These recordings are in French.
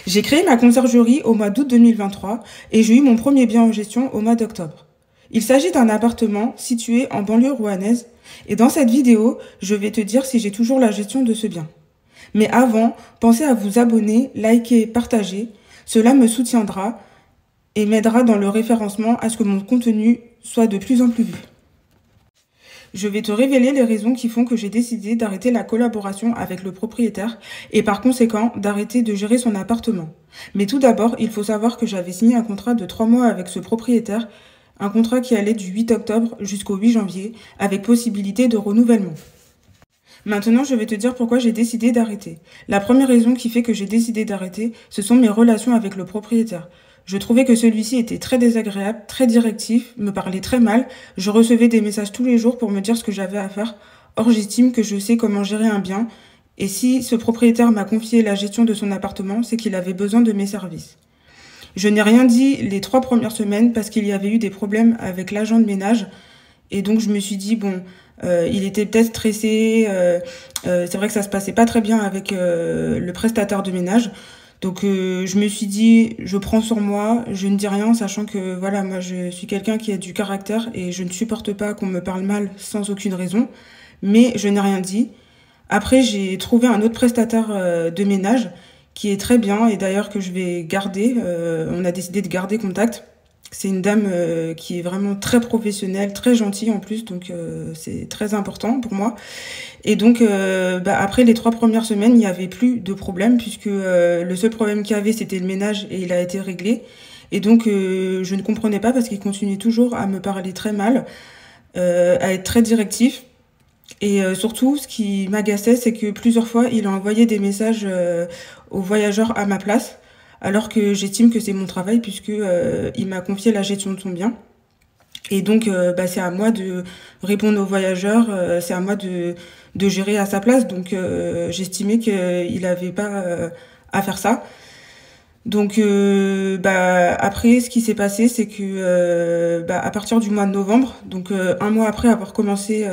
J'ai créé ma conciergerie au mois d'août 2023 et j'ai eu mon premier bien en gestion au mois d'octobre. Il s'agit d'un appartement situé en banlieue rouennaise et dans cette vidéo, je vais te dire si j'ai toujours la gestion de ce bien. Mais avant, pensez à vous abonner, liker, partager. Cela me soutiendra et m'aidera dans le référencement à ce que mon contenu soit de plus en plus vu. Je vais te révéler les raisons qui font que j'ai décidé d'arrêter la collaboration avec le propriétaire et par conséquent d'arrêter de gérer son appartement. Mais tout d'abord, il faut savoir que j'avais signé un contrat de 3 mois avec ce propriétaire, un contrat qui allait du 8 octobre jusqu'au 8 janvier avec possibilité de renouvellement. Maintenant, je vais te dire pourquoi j'ai décidé d'arrêter. La première raison qui fait que j'ai décidé d'arrêter, ce sont mes relations avec le propriétaire. Je trouvais que celui-ci était très désagréable, très directif, me parlait très mal. Je recevais des messages tous les jours pour me dire ce que j'avais à faire. Or, j'estime que je sais comment gérer un bien. Et si ce propriétaire m'a confié la gestion de son appartement, c'est qu'il avait besoin de mes services. Je n'ai rien dit les 3 premières semaines parce qu'il y avait eu des problèmes avec l'agent de ménage. Et donc, je me suis dit, bon, il était peut-être stressé. C'est vrai que ça se passait pas très bien avec le prestataire de ménage. Donc je me suis dit, je prends sur moi, je ne dis rien, sachant que voilà, moi je suis quelqu'un qui a du caractère et je ne supporte pas qu'on me parle mal sans aucune raison. Mais je n'ai rien dit. Après, j'ai trouvé un autre prestataire de ménage qui est très bien et d'ailleurs que je vais garder. On a décidé de garder contact. C'est une dame qui est vraiment très professionnelle, très gentille en plus, donc c'est très important pour moi. Et donc, après les 3 premières semaines, il n'y avait plus de problème, puisque le seul problème qu'il y avait, c'était le ménage, et il a été réglé. Et donc, je ne comprenais pas, parce qu'il continuait toujours à me parler très mal, à être très directif. Et surtout, ce qui m'agaçait, c'est que plusieurs fois, il a envoyé des messages aux voyageurs à ma place, alors que j'estime que c'est mon travail, puisque il m'a confié la gestion de son bien. Et donc, c'est à moi de répondre aux voyageurs, c'est à moi de gérer à sa place. Donc, j'estimais qu'il n'avait pas à faire ça. Donc, après, ce qui s'est passé, c'est que à partir du mois de novembre, donc un mois après avoir commencé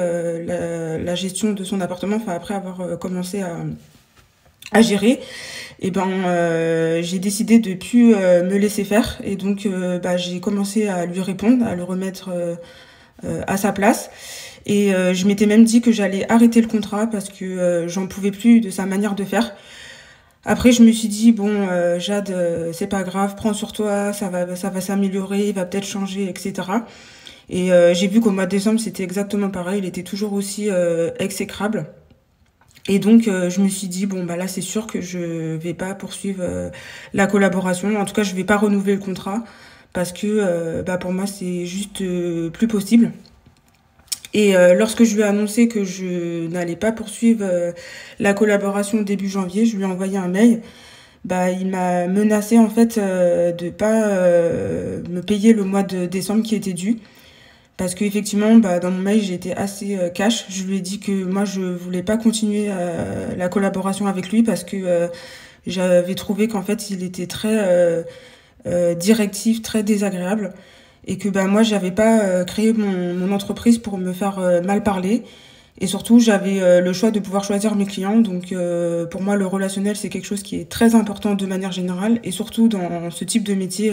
la gestion de son appartement, enfin après avoir commencé à gérer, et j'ai décidé de plus me laisser faire et donc j'ai commencé à lui répondre, à le remettre à sa place et je m'étais même dit que j'allais arrêter le contrat parce que j'en pouvais plus de sa manière de faire. Après je me suis dit bon Jade, c'est pas grave, prends sur toi, ça va s'améliorer, il va peut-être changer, etc. Et j'ai vu qu'au mois de décembre c'était exactement pareil, il était toujours aussi exécrable. Et donc, je me suis dit, bon, là, c'est sûr que je vais pas poursuivre la collaboration. En tout cas, je vais pas renouveler le contrat parce que, pour moi, c'est juste plus possible. Et lorsque je lui ai annoncé que je n'allais pas poursuivre la collaboration début janvier, je lui ai envoyé un mail. Il m'a menacé, en fait, de pas me payer le mois de décembre qui était dû. Parce qu'effectivement, dans mon mail, j'ai été assez cash. Je lui ai dit que moi, je voulais pas continuer la collaboration avec lui parce que j'avais trouvé qu'en fait, il était très directif, très désagréable. Et que moi, j'avais pas créé mon entreprise pour me faire mal parler. Et surtout, j'avais le choix de pouvoir choisir mes clients. Donc, pour moi, le relationnel, c'est quelque chose qui est très important de manière générale. Et surtout, dans ce type de métier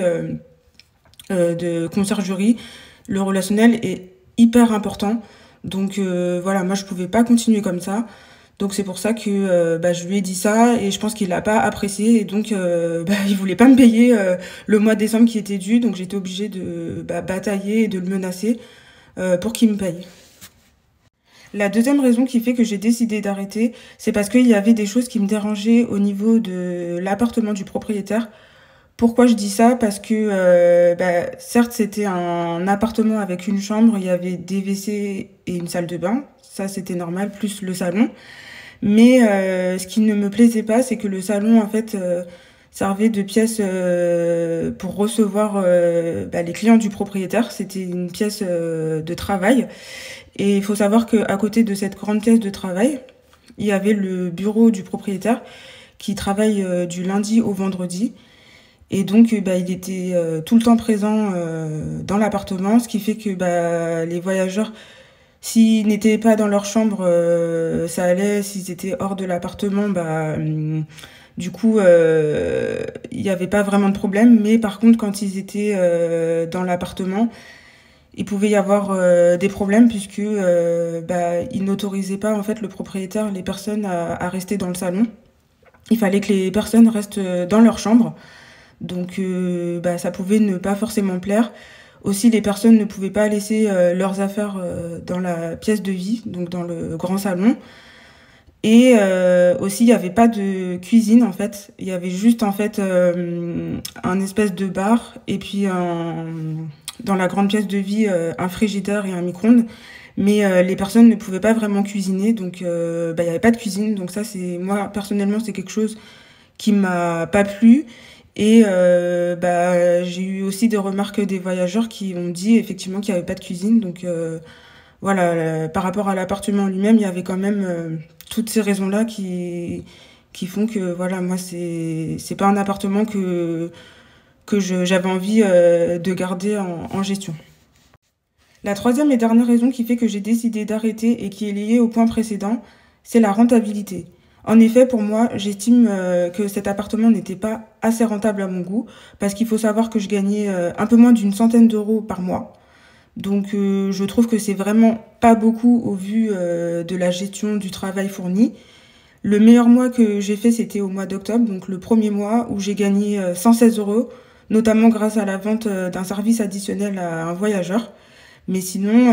de conciergerie, le relationnel est hyper important. Donc voilà, moi je pouvais pas continuer comme ça. Donc c'est pour ça que je lui ai dit ça et je pense qu'il l'a pas apprécié. Et donc il voulait pas me payer le mois de décembre qui était dû. Donc j'étais obligée de batailler et de le menacer pour qu'il me paye. La deuxième raison qui fait que j'ai décidé d'arrêter, c'est parce qu'il y avait des choses qui me dérangeaient au niveau de l'appartement du propriétaire. Pourquoi je dis ça? Parce que certes c'était un appartement avec une chambre, il y avait des WC et une salle de bain, ça c'était normal, plus le salon. Mais ce qui ne me plaisait pas, c'est que le salon en fait servait de pièce pour recevoir les clients du propriétaire. C'était une pièce de travail. Et il faut savoir qu'à côté de cette grande pièce de travail, il y avait le bureau du propriétaire qui travaille du lundi au vendredi. Et donc, il était tout le temps présent dans l'appartement, ce qui fait que les voyageurs, s'ils n'étaient pas dans leur chambre, ça allait. S'ils étaient hors de l'appartement, du coup, il n'y avait pas vraiment de problème, mais par contre, quand ils étaient dans l'appartement, il pouvait y avoir des problèmes puisque il n'autorisait pas en fait le propriétaire, les personnes à rester dans le salon. Il fallait que les personnes restent dans leur chambre. Donc ça pouvait ne pas forcément plaire. Aussi, les personnes ne pouvaient pas laisser leurs affaires dans la pièce de vie, donc dans le grand salon. Et aussi, il n'y avait pas de cuisine en fait. Il y avait juste en fait un espèce de bar et puis dans la grande pièce de vie un frigidaire et un micro-ondes. Mais les personnes ne pouvaient pas vraiment cuisiner, donc il n'y avait pas de cuisine. Donc ça, c'est moi personnellement, c'est quelque chose qui m'a pas plu. Et j'ai eu aussi des remarques des voyageurs qui ont dit effectivement qu'il n'y avait pas de cuisine. Donc voilà, par rapport à l'appartement lui-même, il y avait quand même toutes ces raisons-là qui font que voilà, moi c'est pas un appartement que j'avais envie de garder en gestion. La troisième et dernière raison qui fait que j'ai décidé d'arrêter et qui est liée au point précédent, c'est la rentabilité. En effet, pour moi, j'estime que cet appartement n'était pas assez rentable à mon goût, parce qu'il faut savoir que je gagnais un peu moins d'une centaine d'euros par mois. Donc je trouve que c'est vraiment pas beaucoup au vu de la gestion du travail fourni. Le meilleur mois que j'ai fait, c'était au mois d'octobre, donc le premier mois où j'ai gagné 116 euros, notamment grâce à la vente d'un service additionnel à un voyageur. Mais sinon,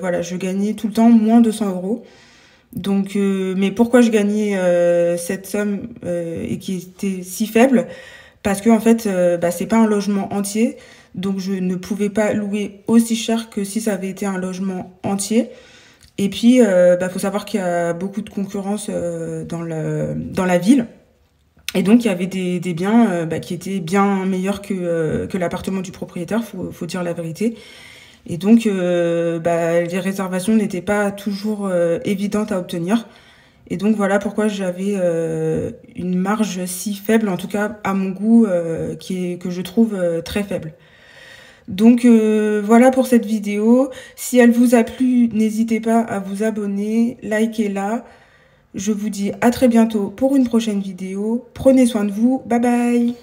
voilà, je gagnais tout le temps moins de 100 euros. Donc, mais pourquoi je gagnais cette somme et qui était si faible? Parce que en fait, c'est pas un logement entier, donc je ne pouvais pas louer aussi cher que si ça avait été un logement entier. Et puis, faut savoir qu'il y a beaucoup de concurrence dans la ville. Et donc, il y avait des biens qui étaient bien meilleurs que l'appartement du propriétaire, faut dire la vérité. Et donc, les réservations n'étaient pas toujours évidentes à obtenir. Et donc, voilà pourquoi j'avais une marge si faible, en tout cas à mon goût, que je trouve très faible. Donc, voilà pour cette vidéo. Si elle vous a plu, n'hésitez pas à vous abonner, likez-la. Je vous dis à très bientôt pour une prochaine vidéo. Prenez soin de vous. Bye bye!